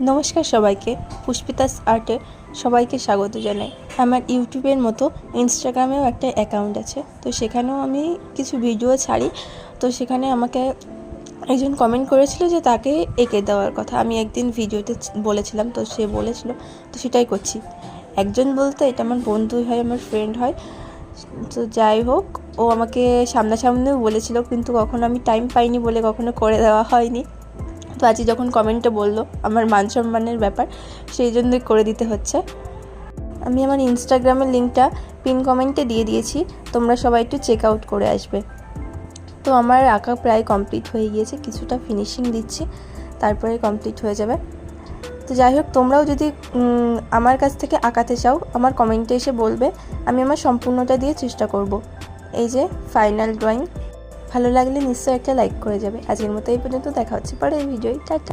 নমস্কার সবাইকে, পুষ্পিতাস আর্টে সবাইকে স্বাগত জানাই। আমার ইউটিউবের মতো ইনস্টাগ্রামেও একটা অ্যাকাউন্ট আছে, তো সেখানেও আমি কিছু ভিডিও ছাড়ি। তো সেখানে আমাকে একজন কমেন্ট করেছিল যে তাকে এঁকে দেওয়ার কথা। আমি একদিন ভিডিওতে বলেছিলাম, তো সে বলেছিল, তো সেটাই করছি। একজন বলতে এটা আমার বন্ধুই হয়, আমার ফ্রেন্ড হয়। তো যাই হোক, ও আমাকে সামনাসামনিও বলেছিল, কিন্তু কখনো আমি টাইম পাইনি বলে কখনো করে দেওয়া হয়নি। তো আজকে যখন কমেন্টে বললো, আমার মান সম্মানের ব্যাপার, সেই জন্যই করে দিতে হচ্ছে। আমি আমার ইনস্টাগ্রামের লিঙ্কটা পিন কমেন্টে দিয়ে দিয়েছি, তোমরা সবাই একটু চেক আউট করে আসবে। তো আমার আঁকা প্রায় কমপ্লিট হয়ে গিয়েছে, কিছুটা ফিনিশিং দিচ্ছি, তারপরে কমপ্লিট হয়ে যাবে। তো যাই হোক, তোমরাও যদি আমার কাছ থেকে আঁকাতে চাও, আমার কমেন্টে এসে বলবে, আমি আমার সম্পূর্ণটা দিয়ে চেষ্টা করব। এই যে ফাইনাল ড্রয়িং। ভালো লাগলে নিশ্চয়ই একটা লাইক করে যাবে। আজকের মতো এই পর্যন্ত, দেখা হচ্ছে পরে এই ভিডিওয়। টাটা।